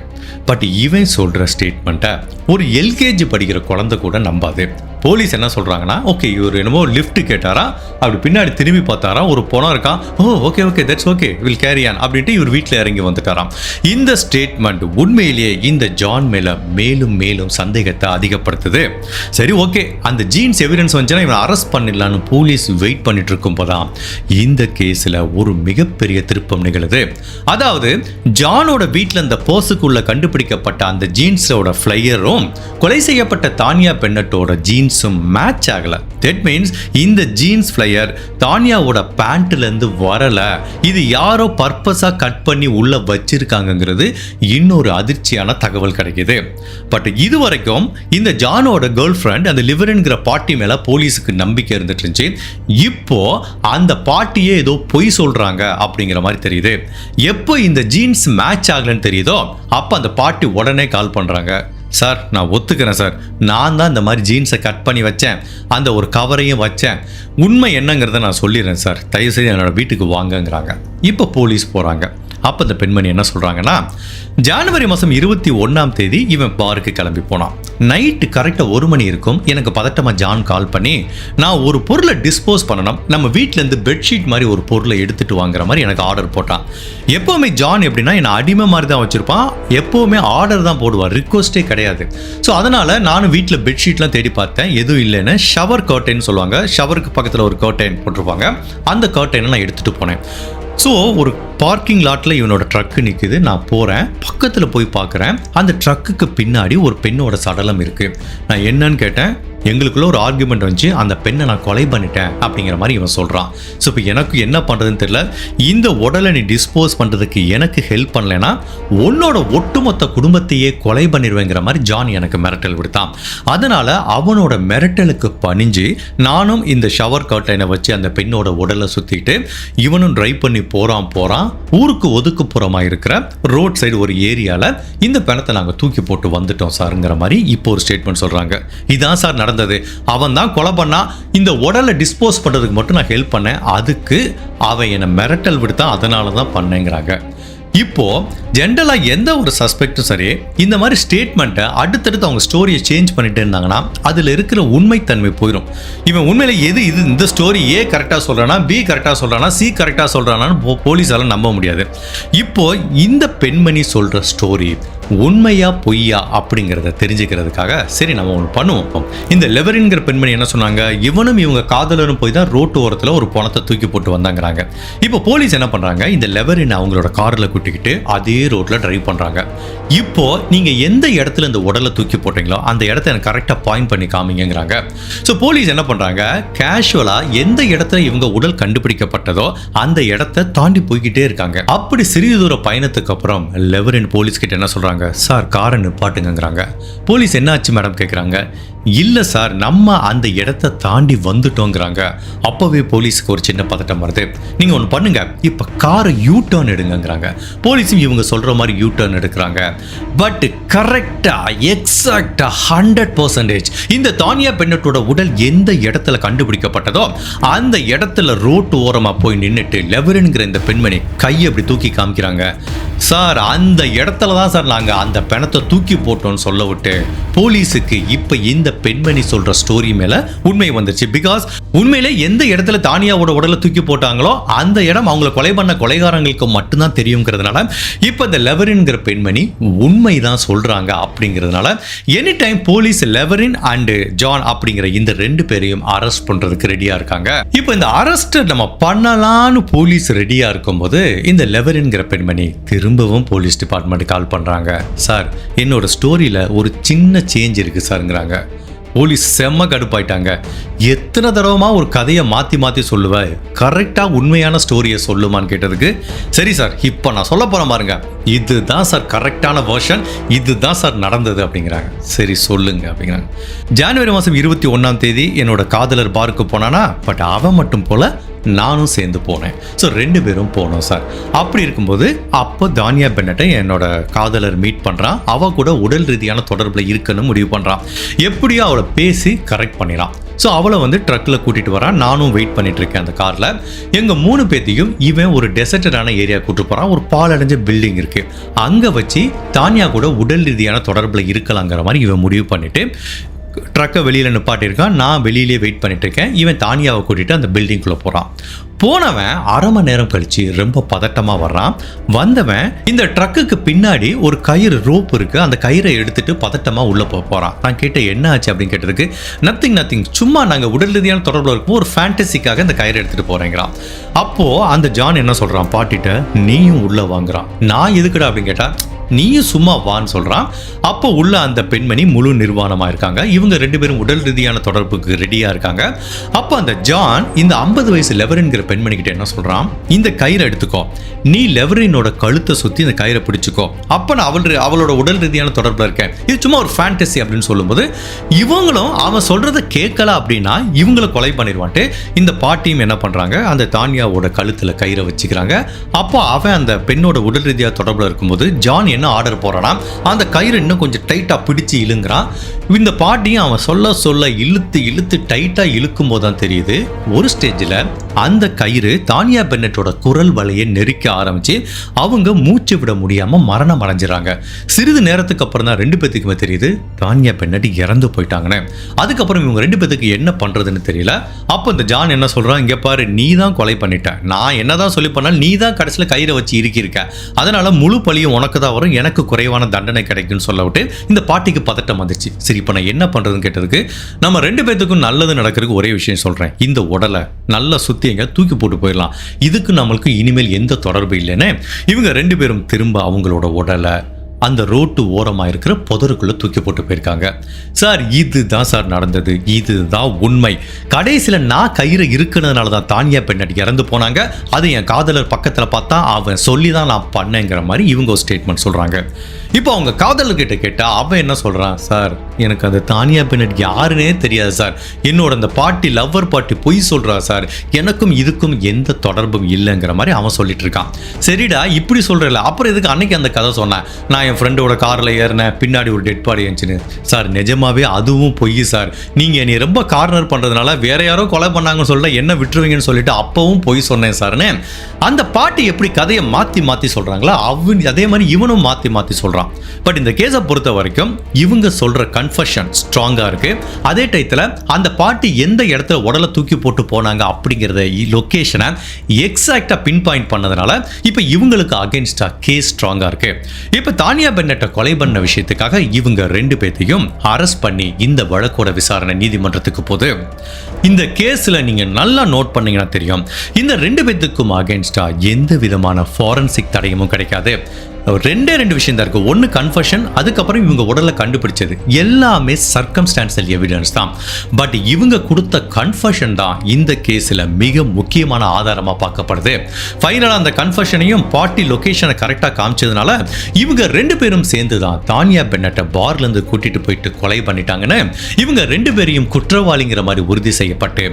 பட் இவன் சொல்கிற ஸ்டேட்மெண்ட்டை ஒரு எல்கேஜி படிக்கிற குழந்தை கூட நம்பாது. போலீஸ் என்ன சொல்கிறாங்கன்னா, ஓகே இவர் என்னமோ லிஃப்ட் கேட்டாரா, அப்படி பின்னாடி திரும்பி பார்த்தாரா, ஒரு பணம் இருக்கான், okay that's okay will carry on அப்படின்ட்டு இவர் வீட்டில் இறங்கி வந்துட்டாராம். இந்த ஸ்டேட்மெண்ட் உண்மையிலேயே இந்த ஜான் மேலே மேலும் மேலும் சந்தேகத்தை அதிகப்படுத்துது. சரி ஓகே, அந்த ஜீன்ஸ் எவிடன்ஸ் வந்துச்சுன்னா இவன் அரெஸ்ட் பண்ணிடலான்னு போலீஸ் வெயிட் பண்ணிட்டு இருக்கும் போதான் இந்த கேஸில் ஒரு மிகப்பெரிய திருப்பம் நிகழுது. அதாவது ஜானோட வீட்டில் அந்த பர்ஸுக்குள்ள கண்டுபிடிக்கப்பட்ட அந்த ஜீன்ஸோட ஃப்ளையரும் கொலை செய்யப்பட்ட தானியா பென்னட்டோட ஜீன்ஸும் மேட்ச் ஆகல. தட் மீன்ஸ் இந்த ஜீன்ஸ் ஃப்ளையர் தானியாவோட பேண்ட்ல இருந்து வரல, இது யாரோ பர்பஸா கட் பண்ணி உள்ள வச்சிருக்காங்கிறது இன்னொரு அதிர்ச்சியான தகவல் கிடைக்குது. பட் இது வரைக்கும் இந்த ஜானோட கேர்ள் ஃப்ரெண்ட் அந்த லிவரன்கிற பாட்டி மேல போலீஸுக்கு நம்பிக்கை இருந்துட்டு இருந்துச்சு. இப்போ அந்த பாட்டியே ஏதோ பொய் சொல்றாங்க அப்படிங்கிற மாதிரி தெரியுது. எப்போ இந்த ஜீன்ஸ் மேட்ச் ஆகலன்னு தெரியுதோ அப்போ அந்த பாட்டி உடனே கால் பண்றாங்க. சார் நான் ஒத்துக்கிறேன் சார், நான் தான் இந்த மாதிரி ஜீன்ஸை கட் பண்ணி வச்சேன், அந்த ஒரு கவரையும் வச்சேன், உண்மை என்னங்கிறத நான் சொல்லிடுறேன் சார், தயவுசெய்து என்னோட வீட்டுக்கு வாங்கங்கிறாங்க. இப்போ போலீஸ் போகிறாங்க. அப்போ அந்த பெண்மணி என்ன சொல்கிறாங்கன்னா, ஜனவரி மாதம் 21 இவன் பாருக்கு கிளம்பி போனான். நைட்டு கரெக்டாக 1 மணி இருக்கும். எனக்கு பதட்டமாக ஜான் கால் பண்ணி, நான் ஒரு பொருளை டிஸ்போஸ் பண்ணணும், நம்ம வீட்டிலேருந்து பெட்ஷீட் மாதிரி ஒரு பொருளை எடுத்துகிட்டு வாங்குற மாதிரி எனக்கு ஆர்டர் போட்டான். எப்போவுமே ஜான் எப்படின்னா என்னை அடிமை மாதிரி தான் வச்சுருப்பான், எப்போவுமே ஆர்டர் தான் போடுவான், ரிக்வஸ்ட்டே கிடையாது. ஸோ அதனால் நானும் வீட்டில் பெட்ஷீட்லாம் தேடி பார்த்தேன், எதுவும் இல்லைன்னு. ஷவர் கர்டைன்னு சொல்லுவாங்க, ஷவருக்கு பக்கத்தில் ஒரு கர்டைன் போட்டிருப்பாங்க, அந்த கர்டைனை நான் எடுத்துகிட்டு போனேன். ஸோ ஒரு பார்க்கிங் லாட்டில் இவனோட ட்ரக்கு நிற்குது. நான் போகிறேன், பக்கத்தில் போய் பார்க்குறேன், அந்த ட்ரக்குக்கு பின்னாடி ஒரு பெண்ணோட சடலம் இருக்குது. நான் என்னன்னு கேட்டேன். எங்களுக்குள்ள ஒரு ஆர்குமெண்ட் வந்துச்சு, அந்த பெண்ணை நான் கொலை பண்ணிட்டேன் அப்படிங்கிற மாதிரி இவன் சொல்கிறான். ஸோ இப்போ எனக்கு என்ன பண்ணுறதுன்னு தெரியல. இந்த உடலை நீ டிஸ்போஸ் பண்ணுறதுக்கு எனக்கு ஹெல்ப் பண்ணலைன்னா உன்னோட ஒட்டுமொத்த குடும்பத்தையே கொலை பண்ணிடுவேங்கிற மாதிரி ஜான் எனக்கு மிரட்டல் விடுத்தான். அதனால் அவனோட மிரட்டலுக்கு பணிஞ்சு நானும் இந்த ஷவர் கர்டைனை வச்சு அந்த பெண்ணோட உடலை சுற்றிட்டு இவனும் ட்ரைவ் பண்ணி போகிறான். ஊருக்கு ஒதுக்குப்புறமாக இருக்கிற ரோட் சைடு ஒரு ஏரியாவில் இந்த பணத்தை நாங்கள் தூக்கி போட்டு வந்துட்டோம் சாருங்கிற மாதிரி இப்போ ஒரு ஸ்டேட்மெண்ட் சொல்கிறாங்க. இதான் சார் நடந்தது, அவன் தான் கொலை பண்ணா, இந்த உடலை டிஸ்போஸ் பண்ணுறதுக்கு மட்டும் நான் ஹெல்ப் பண்ணேன், அதுக்கு அவன் என்னை மிரட்டல் விடுத்தான், அதனால தான் பண்ணேங்கிறாங்க. இப்போ ஜென்ரலாக எந்த ஒரு சஸ்பெக்டும் சரி இந்த மாதிரி ஸ்டேட்மெண்ட்டை அடுத்தடுத்து அவங்க ஸ்டோரியை சேஞ்ச் பண்ணிட்டு இருந்தாங்கன்னா அதில் இருக்கிற உண்மைத்தன்மை போயிடும். இவன் உண்மையில இது இந்த ஸ்டோரி ஏ கரெக்டாக சொல்கிறானா, பி கரெக்டாக சொல்கிறானா, சி கரெக்டாக சொல்கிறானான்னு போலீஸால் நம்ப முடியாது. இப்போ இந்த பெண்மணி சொல்கிற ஸ்டோரி உண்மையா பொய்யா அப்படிங்கிறத தெரிஞ்சுக்கிறதுக்காக சரி நம்ம ஒன்று பண்ணுவோம். இந்த லெவரின்கிற பெண்மணி என்ன சொன்னாங்க, இவனும் இவங்க காதலரும் போய் தான் ரோட்டு ஓரத்தில் ஒரு பணத்தை தூக்கி போட்டு வந்தாங்கிறாங்க. இப்போ போலீஸ் என்ன பண்ணுறாங்க, இந்த லெவரின் அவங்களோட காரில் கூட்டிக்கிட்டு அதே ரோட்டில் டிரைவ் பண்ணுறாங்க. இப்போ நீங்கள் எந்த இடத்துல இந்த உடலை தூக்கி போட்டீங்களோ அந்த இடத்த எனக்கு கரெக்டாக பாயிண்ட் பண்ணி காமிங்கிறாங்க. ஸோ போலீஸ் என்ன பண்ணுறாங்க, கேஷுவலாக எந்த இடத்துல இவங்க உடல் கண்டுபிடிக்கப்பட்டதோ அந்த இடத்த தாண்டி போய்கிட்டே இருக்காங்க. அப்படி சிறிது தூர பயணத்துக்கு அப்புறம் லெவரின் போலீஸ் கிட்ட என்ன சொல்கிறாங்க, சார் காரை நிப்பாட்டுங்கிறாங்க. போலீஸ் என்ன ஆச்சு மேடம் கேட்குறாங்க. இல்லை சார் நம்ம அந்த இடத்த தாண்டி வந்துட்டோங்கிறாங்க. அப்போவே போலீஸுக்கு ஒரு சின்ன பதட்டம் வருது. நீங்கள் ஒன்று பண்ணுங்க, இப்போ காரை யூ டர்ன் எடுங்கிறாங்க. போலீஸும் இவங்க சொல்கிற மாதிரி யூ டர்ன் எடுக்கிறாங்க. பட் கரெக்டாக எக்ஸாக்டாக 100% இந்த தானியா பென்னட்டோட உடல் எந்த இடத்துல கண்டுபிடிக்கப்பட்டதோ அந்த இடத்துல ரோட்டு ஓரமாக போய் நின்றுட்டு லெவரின்கிற இந்த பெண்மணி கையை அப்படி தூக்கி காமிக்கிறாங்க. சார் அந்த இடத்துல தான் சார் நாங்கள் அந்த பணத்தை தூக்கி போட்டோம்னு சொல்ல விட்டு போலீஸுக்கு இப்போ இந்த பெண்மணி சொல்ற ஸ்டோரி மேல உண்மை வந்துருச்சு. பிகாஸ் உண்மையிலே எந்த இடத்துல தானியாவோட உடலை தூக்கி போட்டாங்களோ அந்த இடம் அவங்களை கொலை பண்ண கொலைகாரங்களுக்கு மட்டும்தான் தெரியுங்கிறதுனால இப்போ இந்த லெவரின்கிற பெண்மணி உண்மைதான் சொல்றாங்க. அப்படிங்கிறதுனால எனி டைம் போலீஸ் லெவரின் அண்ட் ஜான் அப்படிங்கிற இந்த 2 பேரையும் அரெஸ்ட் பண்றதுக்கு ரெடியா இருக்காங்க. இப்போ இந்த அரெஸ்ட் நம்ம பண்ணலான்னு போலீஸ் ரெடியா இருக்கும்போது இந்த லெவரின்கிற பெண்மணி திரும்பவும் போலீஸ் டிபார்ட்மெண்ட் கால் பண்றாங்க. சார் என்னோட ஸ்டோரியில ஒரு சின்ன சேஞ்ச் இருக்கு சார்ங்கிறாங்க. போலீஸ் செம்ம கடுப்பாயிட்டாங்க. எத்தனை தடவைமா ஒரு கதையை மாற்றி சொல்லுவேன், கரெக்டாக உண்மையான ஸ்டோரியை சொல்லுமான்னு கேட்டதுக்கு சரி சார் இப்போ நான் சொல்ல போகிறேன் பாருங்க, இதுதான் சார் கரெக்டான வெர்ஷன், இதுதான் சார் நடந்தது அப்படிங்கிறாங்க. சரி சொல்லுங்க அப்படிங்கிறாங்க. ஜனவரி மாதம் 21 என்னோட காதலர் பாருக்கு போனானா, பட் அவன் மட்டும் போல நானும் சேர்ந்து போனேன். ஸோ 2 பேரும் போனோம் சார். அப்படி இருக்கும்போது அப்போ தானியா பென்னட்டை என்னோட காதலர் மீட் பண்ணுறான். அவள் கூட உடல் ரீதியான தொடர்பில் இருக்குன்னு முடிவு பண்ணுறான். எப்படியோ அவளை பேசி கரெக்ட் பண்ணிடலாம். ஸோ அவளை வந்து ட்ரக்கில் கூட்டிகிட்டு வரான். நானும் வெயிட் பண்ணிட்டு இருக்கேன் அந்த காரில். எங்கள் 3 பேத்தையும் இவன் ஒரு டெசர்டடான ஏரியா கூட்டு போகிறான். ஒரு பாலடைஞ்ச பில்டிங் இருக்குது. அங்கே வச்சு தானியா கூட உடல் ரீதியான தொடர்பில் இருக்கலாங்கிற மாதிரி இவன் முடிவு பண்ணிட்டு ட்ரக்கை வெளியில் நிப்பாட்டியிருக்கான். நான் வெளியிலே வெயிட் பண்ணிட்டு இருக்கேன். இவன் தானியாவை கூட்டிகிட்டு அந்த பில்டிங்குள்ளே போகிறான். போனவன் அரை மணி நேரம் கழிச்சு ரொம்ப பதட்டமாக வர்றான். வந்தவன் இந்த ட்ரக்குக்கு பின்னாடி ஒரு கயிறு ரோப் இருக்குது. அந்த கயிறை எடுத்துட்டு பதட்டமாக உள்ளே போகிறான். நான் கேட்டேன் என்ன ஆச்சு அப்படின்னு கேட்டதுக்கு நத்திங் சும்மா நாங்கள் உடல் ரீதியான தொடர்பில் இருக்கும் ஒரு ஃபேண்டசிக்காக இந்த கயிறை எடுத்துகிட்டு போகிறேங்கிறான். அப்போது அந்த ஜான் என்ன சொல்கிறான், பாட்டிட்ட நீயும் உள்ளே வாங்குறான். நான் எதுக்குடா அப்படின்னு கேட்டால் நீயும் சும்மா வான்னு சொல்கிறான். அப்போ உள்ள அந்த பெண்மணி முழு நிர்வாணமாக இருக்காங்க. இவங்க 2 பேரும் உடல் ரீதியான தொடர்புக்கு ரெடியாக இருக்காங்க. அப்போ அந்த ஜான் இந்த 50 வயசு லெவரின்கிற பெண்மணிக்கிட்ட என்ன சொல்கிறான், இந்த கயிறை எடுத்துக்கோ, நீ லெவரினோட கழுத்தை சுற்றி இந்த கயிறை பிடிச்சிக்கோ, அப்போ நான் அவளோட உடல் ரீதியான தொடர்பில் இருக்கேன், இது சும்மா ஒரு ஃபேண்டசி அப்படின்னு சொல்லும்போது இவங்களும் அவன் சொல்கிறத கேட்கல அப்படின்னா இவங்களை கொலை பண்ணிடுவான்ட்டு இந்த பாட்டியும் என்ன பண்ணுறாங்க, அந்த தானியாவோட கழுத்தில் கயிறை வச்சுக்கிறாங்க. அப்போ அவன் அந்த பெண்ணோட உடல் ரீதியாக தொடர்பில் இருக்கும்போது ஜான் என்ன ஆர்டர் போறானா, அந்த கயிறு இன்னும் கொஞ்சம் டைட்டா பிடிச்சு இழுங்குறான். இந்த பாட்டியும் அவன் சொல்ல இழுத்து டைட்டா இழுக்கும் போது தான் தெரியுது ஒரு ஸ்டேஜில் அந்த கயிறு தானியா பென்னட்டோட குரல் வலையை நெருக்க ஆரம்பிச்சு அவங்க மூச்சு விட முடியாம மரணம் அடைஞ்சிடறாங்க. சிறிது நேரத்துக்கு அப்புறம் தான் 2 பேத்துக்குமே தெரியுது தானியா பென்னட் இறந்து போயிட்டாங்கன்னு. அதுக்கப்புறம் இவங்க 2 பேத்துக்கு என்ன பண்றதுன்னு தெரியல. அப்போ இந்த ஜான் என்ன சொல்றான், இங்க பாரு நீ தான் கொலை பண்ணிட்ட, நான் என்னதான் சொல்லி பண்ணாலும் நீ தான் கடைசியில் கயிறை வச்சு இருக்கிருக்க, அதனால முழு பழியும் உனக்கு தான் வரும், எனக்கு குறைவான தண்டனை கிடைக்கும்னு சொல்ல விட்டு இந்த பாட்டிக்கு பதட்டம் வந்துச்சு. சரி இப்போ நான் என்ன பண்றதுன்னு கேட்டதுக்கு நம்ம 2 பேத்துக்கும் நல்லது நடக்கிறதுக்கு ஒரே விஷயம் சொல்றேன், இந்த உடலை நல்லா சுத்தி எங்க தூக்கி போட்டு போயிடலாம், இதுக்கு நம்மளுக்கு இனிமேல் எந்த தொடர்பு இல்லைன்னு இவங்க 2 பேரும் திரும்ப அவங்களோட உடலை அந்த ரோட்டு ஓரமாக இருக்கிற புதருக்குள்ள தூக்கி போட்டு போயிருக்காங்க. சார் இதுதான் சார் நடந்தது, இதுதான் உண்மை. கடைசியில் நான் கயிறு இருக்கிறதுனால தான் தானியா பென்னட் இறந்து போனாங்க, அது என் காதலர் பக்கத்தில் பார்த்தா அவன் சொல்லி தான் நான் பண்ணேங்கிற மாதிரி இவங்க ஒரு ஸ்டேட்மெண்ட் சொல்கிறாங்க. இப்போ அவங்க காதலர்கிட்ட கேட்டால் அவன் என்ன சொல்கிறான், சார் எனக்கு அந்த தானியா பென்னட் யாருன்னே தெரியாது சார், என்னோட அந்த பாட்டி லவ்வர் பாட்டி பொய் சொல்கிறா சார், எனக்கும் இதுக்கும் எந்த தொடர்பும் இல்லைங்கிற மாதிரி அவன் சொல்லிட்டு இருக்கான். சரிடா இப்படி சொல்கிறல, அப்புறம் இதுக்கு அன்னைக்கு அந்த கதை சொன்னேன், நான் என் ஃப்ரெண்டோட காரில் ஏறினேன், பின்னாடி ஒரு டெட் பாடி இருந்துச்சுன்னு. சார் நிஜமாவே அதுவும் பொய் சார், நீங்கள் என்னை ரொம்ப கார்னர் பண்ணுறதுனால வேற யாரோ கொலை பண்ணாங்கன்னு சொல்ல என்ன விட்டுருவீங்கன்னு சொல்லிட்டு அப்பவும் பொய் சொன்னேன் சார்னு அந்த பாட்டி எப்படி கதையை மாற்றி சொல்கிறாங்களா அதே மாதிரி இவனும் மாற்றி சொல்கிறான். பட் இந்த கேஸை பொறுத்த வரைக்கும் இவங்க சொல்கிற கன்ஃபெஷன் ஸ்ட்ராங்காக இருக்கு. அதே டயத்தில் அந்த பாட்டி எந்த இடத்துல உடலை தூக்கி போட்டு போனாங்க அப்படிங்கிறத லொக்கேஷனை எக்ஸாக்டாக பின் பாயிண்ட் பண்ணதுனால இப்போ இவங்களுக்கு அகேன்ஸ்டாக கேஸ் ஸ்ட்ராங்காக இருக்கு. இப்போ தானியா பென்னட்டை கொலை பண்ண விஷயத்துக்காக இவங்க 2 பேத்தையும் அரெஸ்ட் பண்ணி இந்த வழக்கோட விசாரணை நீதிமன்றத்துக்கு போகுது. இந்த கேஸில் நீங்கள் நல்லா நோட் பண்ணீங்கன்னா தெரியும், இந்த 2 பேத்துக்கும் அகேன்ஸ்டா எந்த விதமான ஃபாரன்சிக் தடயமும் கிடைக்காது. 2 விஷயம் தான் இருக்கு. ஒன்று கன்ஃபெஷன், அதுக்கப்புறம் இவங்க உடலை கண்டுபிடிச்சது எல்லாமே சர்க்கம்ஸ்டான்ஷியல் எவிடன்ஸ் தான். பட் இவங்க கொடுத்த கன்ஃபெஷன் தான் இந்த கேஸில் மிக முக்கியமான ஆதாரமாக பார்க்கப்படுது. ஃபைனலாக அந்த கன்ஃபெஷனையும் பார்ட்டி லொகேஷனை கரெக்டாக காமிச்சதுனால இவங்க 2 பேரும் சேர்ந்து தான் தானியா பென்னட்டை பார்லேருந்து கூட்டிட்டு போயிட்டு கொலை பண்ணிட்டாங்கன்னு இவங்க 2 பேரையும் குற்றவாளிங்கிற மாதிரி உறுதி செய்யப்பட்டு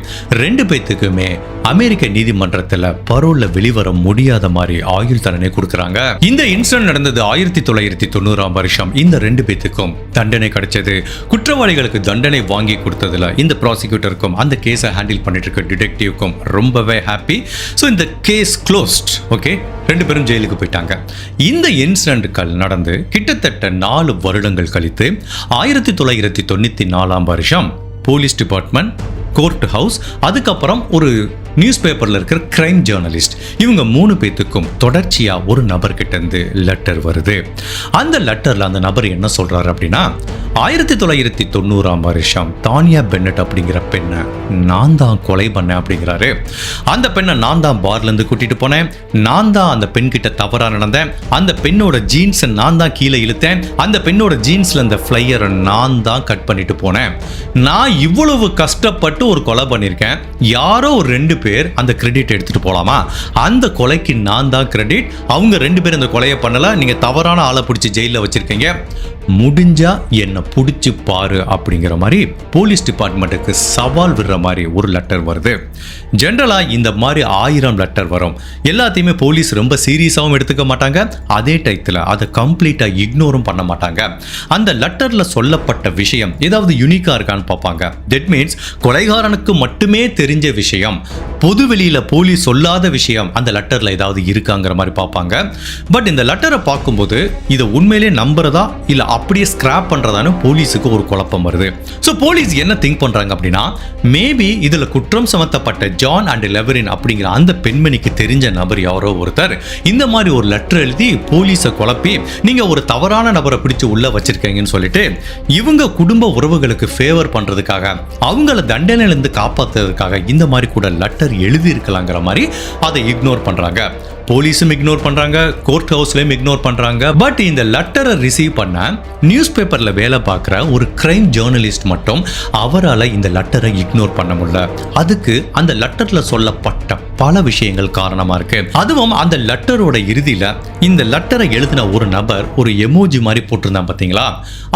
2 பேத்துக்குமே அமெரிக்க நீதிமன்றத்தில் பரோல்ல வெளிவர முடியாத மாதிரி ஆயுள் தண்டனை கொடுக்குறாங்க. இந்த இன்சிடென்ட் நடந்தது 1990ஆம் வருஷம். இந்த 2 பேத்துக்கும் தண்டனை கிடைச்சது. குற்றவாளிகளுக்கு தண்டனை வாங்கி கொடுத்ததுல இந்த ப்ராசிக்யூட்டருக்கும் அந்த கேஸை ஹேண்டில் பண்ணிட்டு இருக்க டிடெக்டிவ்க்கும் ரொம்பவே ஹாப்பி. ஸோ இந்த கேஸ் க்ளோஸ்ட். ஓகே, 2 பேரும் ஜெயிலுக்கு போயிட்டாங்க. இந்த இன்சிடென்ட்கள் நடந்து கிட்டத்தட்ட 4 வருடங்கள் கழித்து 1994ஆம் வருஷம் போலீஸ் டிபார்ட்மெண்ட், கோர்ட் ஹவுஸ், அதுக்கப்புறம் ஒரு நியூஸ் பேப்பரில் இருக்கிற கிரைம் ஜேர்னலிஸ்ட், இவங்க 3 பேத்துக்கும் தொடர்ச்சியாக ஒரு நபர்கிட்ட இருந்து லெட்டர் வருது. அந்த லெட்டரில் அந்த நபர் என்ன சொல்கிறாரு அப்படின்னா, 1990ஆம் வருஷம் தானியா பென்னட் அப்படிங்கிற பெண்ணை நான் தான் கொலை பண்ணேன் அப்படிங்கிறாரு. அந்த பெண்ணை நான் தான் பார்லேருந்து கூட்டிகிட்டு போனேன், நான் தான் அந்த பெண்கிட்ட தவறாக நடந்தேன், அந்த பெண்ணோட ஜீன்ஸை நான் தான் கீழே இழுத்தேன், அந்த பெண்ணோட ஜீன்ஸில் அந்த ஃப்ளையரை நான் தான் கட் பண்ணிட்டு போனேன், நான் இவ்வளவு கஷ்டப்பட்டு ஒரு கொலை பண்ணியிருக்கேன், யாரோ ஒரு 2 பேர் அந்த கிரெடிட் எடுத்துட்டு போலாமா, அந்த கொலைக்கு நான் தான் கிரெடிட், அவங்க 2 பேர் அந்த கொலையை பண்ணல, நீங்க தவறான ஆளை பிடிச்சி ஜெயிலில் வச்சிருக்கீங்க, முடிஞ்சா என்ன பிடிச்சி பாரு அப்படிங்கிற மாதிரி போலீஸ் டிபார்ட்மெண்ட்டுக்கு சவால் விடுற மாதிரி ஒரு லெட்டர் வருது. ஜென்ரலாக இந்த மாதிரி 1000 லெட்டர் வரும். எல்லாத்தையுமே போலீஸ் ரொம்ப சீரியஸாகவும் எடுத்துக்க மாட்டாங்க, அதே டயத்தில் அதை கம்ப்ளீட்டாக இக்னோரும் பண்ண மாட்டாங்க. அந்த லெட்டரில் சொல்லப்பட்ட விஷயம் ஏதாவது யூனிக்காக இருக்கான்னு பார்ப்பாங்க. தட் மீன்ஸ் கொலைகாரனுக்கு மட்டுமே தெரிஞ்ச விஷயம், பொது வெளியில் போலீஸ் சொல்லாத விஷயம் அந்த லெட்டரில் ஏதாவது இருக்காங்கிற மாதிரி பார்ப்பாங்க. பட் இந்த லெட்டரை பார்க்கும்போது இதை உண்மையிலே நம்புறதா இல்லை அப்படியே ஸ்கிராப் பண்ணுறதான்னு போலீஸுக்கு ஒரு குழப்பம் வருது. ஸோ போலீஸ் என்ன திங்க் பண்ணுறாங்க அப்படின்னா, மேபி இதில் குற்றம் சுமத்தப்பட்ட ஜான் அண்ட் லெவரின் அப்படிங்கிற அந்த பெண்மணிக்கு தெரிஞ்ச நபர் யாரோ ஒருத்தர் இந்த மாதிரி ஒரு லெட்டர் எழுதி போலீஸை குழப்பி நீங்கள் ஒரு தவறான நபரை பிடிச்சு உள்ள வச்சிருக்கீங்கன்னு சொல்லிட்டு இவங்க குடும்ப உறவுகளுக்கு ஃபேவர் பண்ணுறதுக்காக, அவங்கள தண்டனையிலிருந்து காப்பாற்றுறதுக்காக இந்த மாதிரி கூட லெட்டர் எழுதி இருக்கலாங்கிற மாதிரி அதை இக்னோர் பண்ணுறாங்க. போலீஸும் இக்னோர் பண்றாங்க, கோர்ட் ஹவுஸ்லயும் இக்னோர் பண்றாங்க. பட் இந்த லெட்டரை ரிசீவ் பண்ண நியூஸ் பேப்பர்ல வேலை பார்க்குற ஒரு கிரைம் ஜேர்னலிஸ்ட் மட்டும் அவரால் இந்த லெட்டரை இக்னோர் பண்ண முடியல. அதுக்கு அந்த லெட்டர்ல சொல்லப்பட்ட பல விஷயங்கள் காரணமா இருக்கு. அதுவும் அந்த லெட்டரோட இறுதியில இந்த லெட்டரை எழுதின ஒரு நபர் ஒரு எமோஜி மாதிரி போட்டிருந்தான் பார்த்தீங்களா,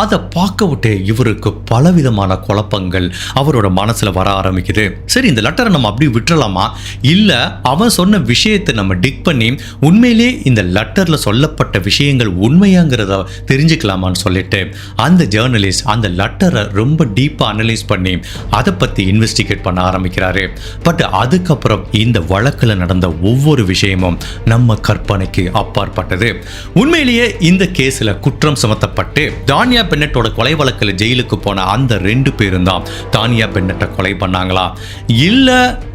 அதை பார்க்க விட்டு இவருக்கு பலவிதமான குழப்பங்கள் அவரோட மனசுல வர ஆரம்பிக்குது. சரி, இந்த லெட்டரை நம்ம அப்படி விட்டுறலாமா, இல்ல அவன் சொன்ன விஷயத்தை நம்ம டிக் பண்ணி உண்மையிலே இந்த லெட்டர்ல சொல்லப்பட்ட விஷயங்கள் உண்மையாங்கிறத தெரிஞ்சுக்கலாமான்னு சொல்லிட்டு அந்த ஜேர்னலிஸ்ட் அந்த லெட்டரை ரொம்ப டீப்பா அனலைஸ் பண்ணி அதை பத்தி இன்வெஸ்டிகேட் பண்ண ஆரம்பிக்கிறாரு. பட் அதுக்கப்புறம் இந்த வழக்கில் நடந்த ஒவ்வொரு விஷயமும் நம்ம கற்பனைக்கு அப்பாற்பட்டது. உண்மையிலேயே இந்த கேஸ்ல குற்றம் சுமத்தப்பட்டு தானியா பென்னட்டோட கொலை வழக்கில் ஜெயிலுக்கு போன அந்த 2 பேரும் தான் தானியா பென்னட்டை கொலை பண்ணாங்களா, இல்ல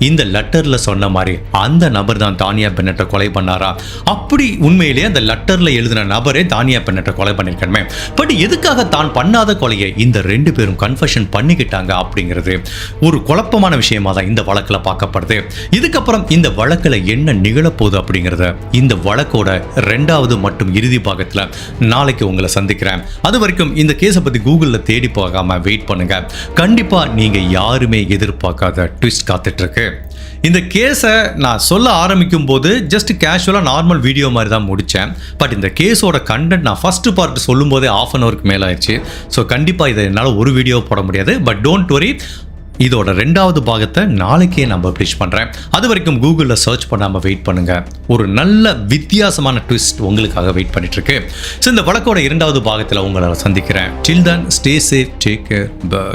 இந்த லெட்டர்ல சொன்ன மாதிரி அந்த நபர் தான் தானியா பென்னட்டை கொலை பண்ணாரா? அப்படி உண்மையிலேயே அந்த லெட்டர்ல எழுதின நபரே தானியா பென்னட்டை கொலை பண்ணிருக்கணுமே. பட் எதுக்காக தான் பண்ணாத கொலையை இந்த 2 பேரும் கன்ஃபெஷன் பண்ணிக்கிட்டாங்க அப்படிங்கிறது ஒரு குழப்பமான விஷயமா தான் இந்த வழக்கில் பார்க்கப்படுது. இதுக்கப்புறம் இந்த வழக்கில் என்ன நிகழப்போகுது அப்படிங்கிறத இந்த வழக்கோட 2வது மற்றும் இறுதி பாகத்தில் நாளைக்கு உங்களை சந்திக்கிறேன். அது வரைக்கும் இந்த கேஸை பற்றி கூகுளில் தேடி போகாம வெயிட் பண்ணுங்க. கண்டிப்பா நீங்க யாருமே எதிர்பார்க்காத ட்விஸ்ட் காத்துட்டு இருக்கு. இந்த கேஸை நான் சொல்ல ஆரம்பிக்கும் போது ஜஸ்ட் கேஷுவலாக நார்மல் வீடியோ மாதிரி தான் முடித்தேன். பட் இந்த கேஸோட கண்டென்ட் நான் ஃபர்ஸ்ட் பார்ட் சொல்லும் போதே 1/2 hour மேலே ஆயிடுச்சு. ஸோ கண்டிப்பாக இதை என்னால் ஒரு வீடியோ போட முடியாது. பட் டோன்ட் வரி, இதோட 2வது பாகத்தை நாளைக்கே நான் பப்ளிஷ் பண்ணுறேன். அது வரைக்கும் கூகுளில் சர்ச் பண்ணாமல் வெயிட் பண்ணுங்க. ஒரு நல்ல வித்தியாசமான ட்விஸ்ட் உங்களுக்காக வெயிட் பண்ணிட்டு இருக்கு. ஸோ இந்த வழக்கோட 2வது பாகத்தில் உங்களை சந்திக்கிறேன். Till then stay safe, take care, by.